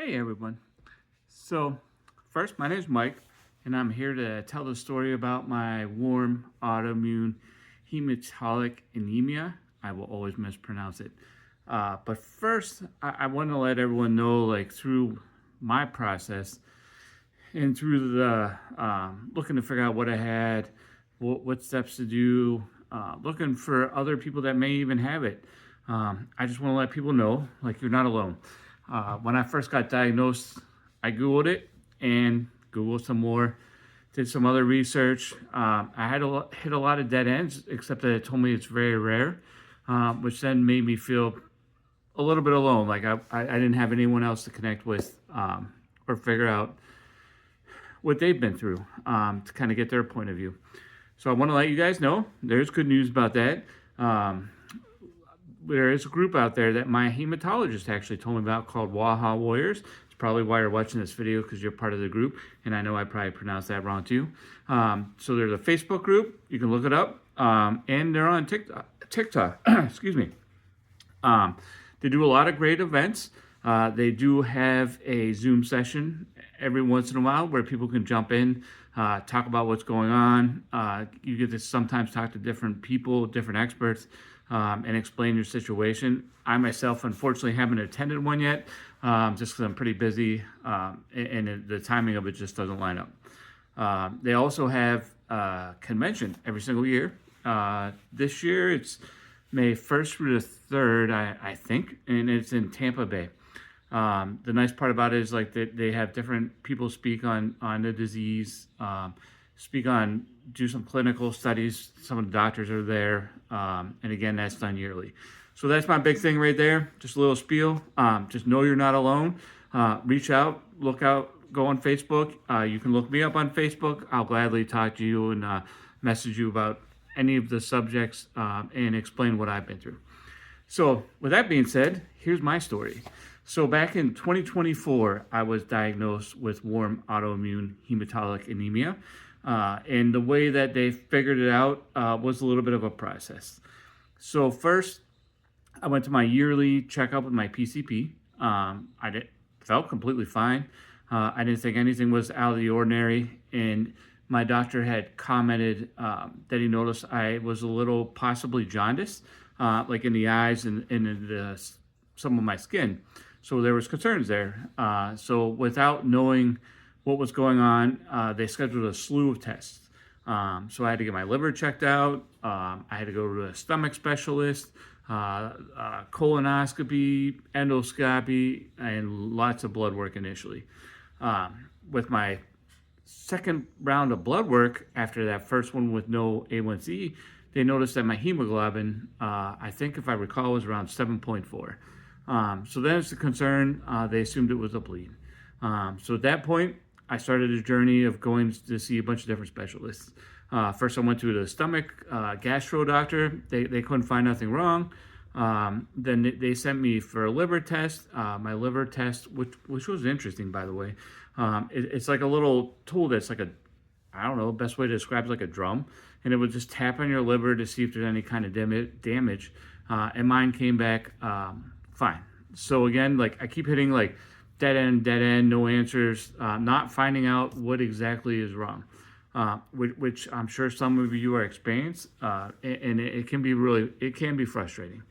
Hey everyone. So, first, my name is Mike, and I'm here to tell the story about my warm autoimmune hematologic anemia. I will always mispronounce it. But first, I want to let everyone know, like, through my process and through the looking to figure out what I had, what steps to do, looking for other people that may even have it. I just want to let people know, like, you're not alone. When I first got diagnosed, I Googled it and Googled some more, did some other research. I had hit a lot of dead ends, except that it told me it's very rare, which then made me feel a little bit alone. Like I didn't have anyone else to connect with or figure out what they've been through to kind of get their point of view. So I want to let you guys know there's good news about that. There is a group out there that my hematologist actually told me about called wAIHA Warriors. It's probably why you're watching this video, because you're part of the group, and I know I probably pronounced that wrong too. So there's a Facebook group. You can look it up, and they're on TikTok. Excuse me. They do a lot of great events. They do have a Zoom session every once in a while where people can jump in, talk about what's going on. You get to sometimes talk to different people, different experts, and explain your situation. I myself, unfortunately, haven't attended one yet, just because I'm pretty busy, and the timing of it just doesn't line up. They also have a convention every single year. This year, it's May 1st through the 3rd, I think, and it's in Tampa Bay. The nice part about it is like they have different people speak on the disease, do some clinical studies. Some of the doctors are there, and again, that's done yearly. So that's my big thing right there. Just a little spiel. Just know you're not alone. Reach out, look out, go on Facebook. You can look me up on Facebook. I'll gladly talk to you and message you about any of the subjects and explain what I've been through. So with that being said, here's my story. So back in 2024, I was diagnosed with warm autoimmune hematologic anemia. And the way that they figured it out was a little bit of a process. So first, I went to my yearly checkup with my PCP. Felt completely fine. I didn't think anything was out of the ordinary. And my doctor had commented that he noticed I was a little possibly jaundiced, like in the eyes and in some of my skin. So there was concerns there. So without knowing what was going on, they scheduled a slew of tests. So I had to get my liver checked out. I had to go to a stomach specialist, colonoscopy, endoscopy, and lots of blood work initially. With my second round of blood work, after that first one with no A1C, they noticed that my hemoglobin, I think if I recall, was around 7.4. So that's the concern. They assumed it was a bleed. So at that point, I started a journey of going to see a bunch of different specialists. First, I went to the stomach gastro doctor. They couldn't find nothing wrong. Then they sent me for a liver test. My liver test, which was interesting, by the way. It's like a little tool that's like I don't know, best way to describe it, like a drum. And it would just tap on your liver to see if there's any kind of damage. And mine came back fine. So again, like I keep hitting like dead end, no answers, not finding out what exactly is wrong, which I'm sure some of you are experienced, and it can be frustrating.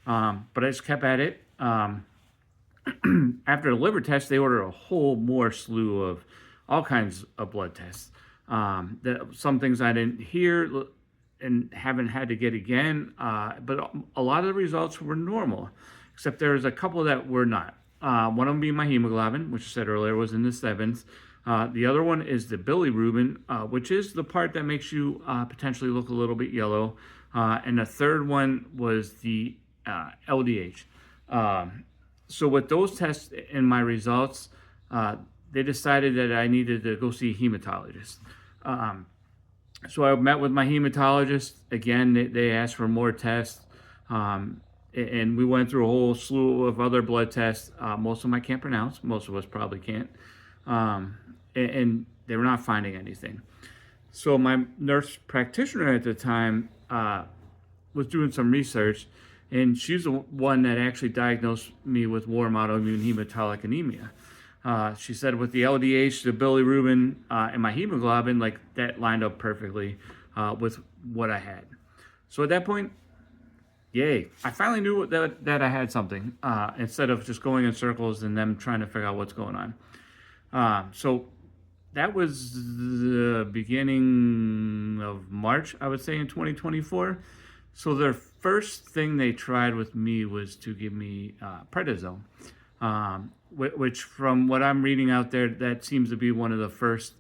But I just kept at it. After the liver test, they ordered a whole more slew of all kinds of blood tests. Some things I didn't hear and haven't had to get again, but a lot of the results were normal, except there was a couple that were not. One of them being my hemoglobin, which I said earlier was in the 7s. The other one is the bilirubin, which is the part that makes you potentially look a little bit yellow. And the third one was the LDH. So with those tests and my results, they decided that I needed to go see a hematologist. So I met with my hematologist. Again, they asked for more tests. And we went through a whole slew of other blood tests. Most of them I can't pronounce. Most of us probably can't. And they were not finding anything. So my nurse practitioner at the time was doing some research, and she's the one that actually diagnosed me with warm autoimmune hematologic anemia. She said with the LDH, the bilirubin, and my hemoglobin, like that lined up perfectly with what I had. So at that point, yay! I finally knew that I had something instead of just going in circles and them trying to figure out what's going on. So that was the beginning of March, I would say, in 2024. So their first thing they tried with me was to give me prednisone, which from what I'm reading out there, that seems to be one of the first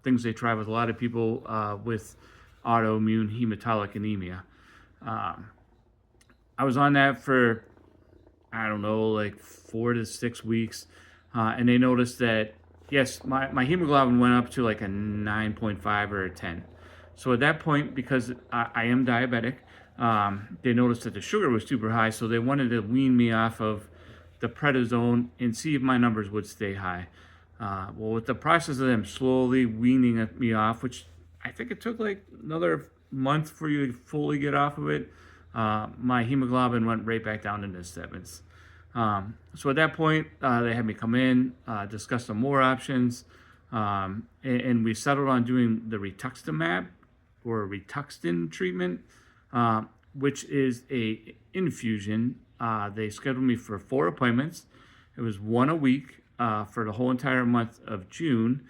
things they try with a lot of people with autoimmune hematologic anemia. I was on that for, I don't know, like 4 to 6 weeks. And they noticed that, yes, my hemoglobin went up to like a 9.5 or a 10. So at that point, because I am diabetic, they noticed that the sugar was super high. So they wanted to wean me off of the prednisone and see if my numbers would stay high. Well, with the process of them slowly weaning me off, which I think it took like another month for you to fully get off of it, my hemoglobin went right back down into the sevens. So at that point, they had me come in, discuss some more options, and we settled on doing the rituximab or Rituxan treatment, which is a infusion. They scheduled me for 4 appointments. It was 1 a week for the whole entire month of June.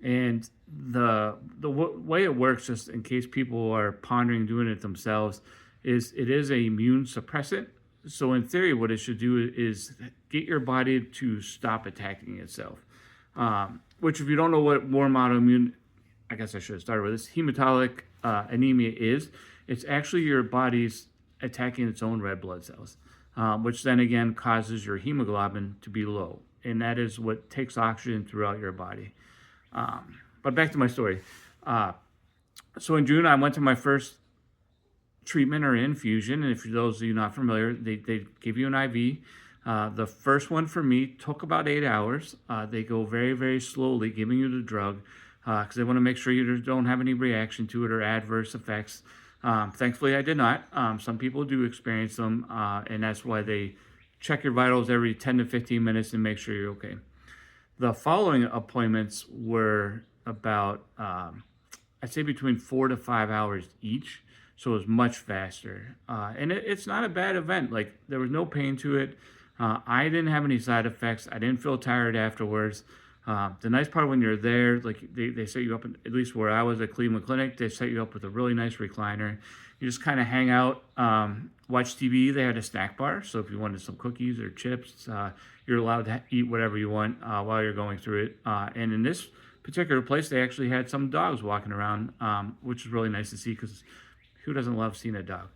And the way it works, just in case people are pondering doing it themselves, is it is an immune suppressant. So in theory, what it should do is get your body to stop attacking itself. Which, if you don't know what warm autoimmune, I guess I should have started with this, hematologic anemia is, it's actually your body's attacking its own red blood cells, which then again causes your hemoglobin to be low. And that is what takes oxygen throughout your body. But back to my story. So in June, I went to my first treatment or infusion, and for those of you not familiar, they give you an IV. The first one for me took about 8 hours. They go very, very slowly giving you the drug because they want to make sure you don't have any reaction to it or adverse effects. Thankfully, I did not. Some people do experience them, and that's why they check your vitals every 10 to 15 minutes and make sure you're okay. The following appointments were about, I'd say between 4 to 5 hours each. So it was much faster. And it's not a bad event. Like, there was no pain to it. I didn't have any side effects. I didn't feel tired afterwards. The nice part when you're there, like they set you up, at least where I was at Cleveland Clinic, they set you up with a really nice recliner. You just kind of hang out, watch TV. They had a snack bar. So if you wanted some cookies or chips, you're allowed to eat whatever you want while you're going through it. And in this particular place, they actually had some dogs walking around, which is really nice to see because who doesn't love seeing a dog?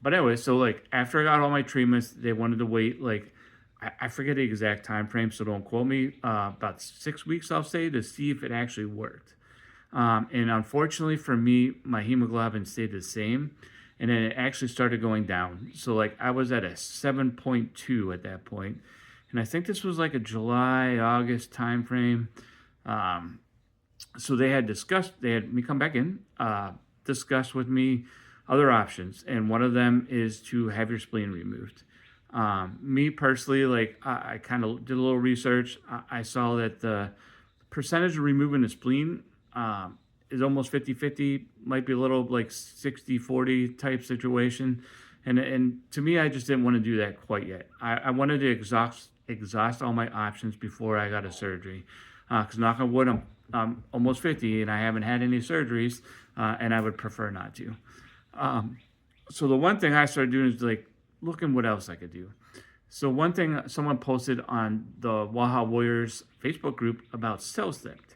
But anyway, so like after I got all my treatments, they wanted to wait, like, I forget the exact time frame, so don't quote me, about 6 weeks, I'll say, to see if it actually worked. And unfortunately for me, my hemoglobin stayed the same, and then it actually started going down. So like I was at a 7.2 at that point, and I think this was like a July, August time frame. So they had me come back in, discuss with me other options, and one of them is to have your spleen removed. Me personally, like I kind of did a little research. I saw that the percentage of removing the spleen is almost 50-50, might be a little like 60-40 type situation. And to me, I just didn't want to do that quite yet. I wanted to exhaust all my options before I got a surgery. Because knock on wood, I'm almost 50 and I haven't had any surgeries, and I would prefer not to. So the one thing I started doing is like looking what else I could do. So one thing someone posted on the wAIHA Warriors Facebook group about CellStept,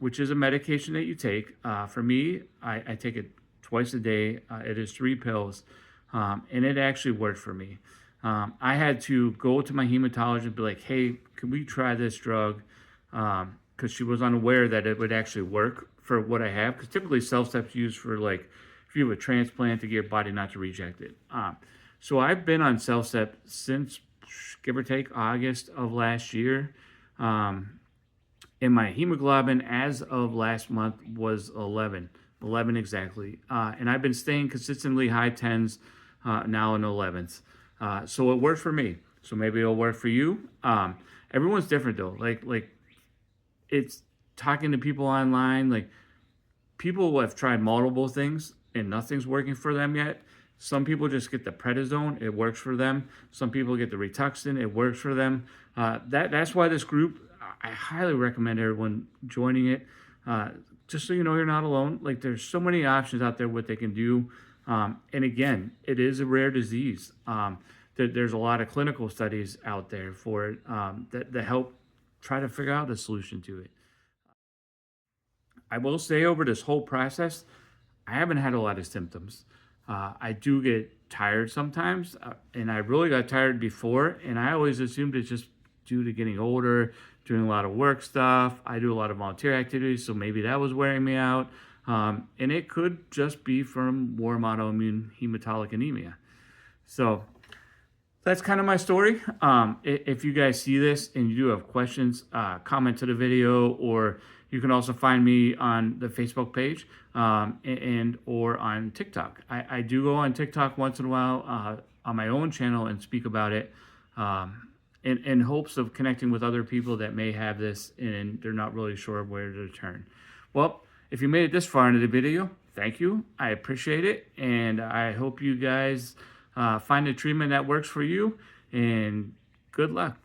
which is a medication that you take. For me, I take it twice a day. It is 3 pills, and it actually worked for me. I had to go to my hematologist and be like, hey, can we try this drug? Because she was unaware that it would actually work for what I have. Because typically CellStep's used for like, if you have a transplant to get your body not to reject it. So I've been on CellStept since, give or take, August of last year. And my hemoglobin as of last month was 11 exactly. And I've been staying consistently high 10s, now in 11s. So it worked for me. So maybe it'll work for you. Everyone's different though. Like it's talking to people online. Like people who have tried multiple things and nothing's working for them yet. Some people just get the prednisone, it works for them. Some people get the Rituxan, it works for them. That's why this group, I highly recommend everyone joining it. Just so you know, you're not alone. Like there's so many options out there what they can do. And again, it is a rare disease. There's a lot of clinical studies out there for it that help try to figure out a solution to it. I will say over this whole process, I haven't had a lot of symptoms. I do get tired sometimes, and I really got tired before, and I always assumed it's just due to getting older, doing a lot of work stuff. I do a lot of volunteer activities, so maybe that was wearing me out. And it could just be from warm autoimmune hematologic anemia. So that's kind of my story. If you guys see this and you do have questions, comment to the video, or you can also find me on the Facebook page and or on TikTok. I do go on TikTok once in a while on my own channel and speak about it in hopes of connecting with other people that may have this and they're not really sure where to turn. Well, if you made it this far into the video, thank you. I appreciate it. And I hope you guys find a treatment that works for you. And good luck.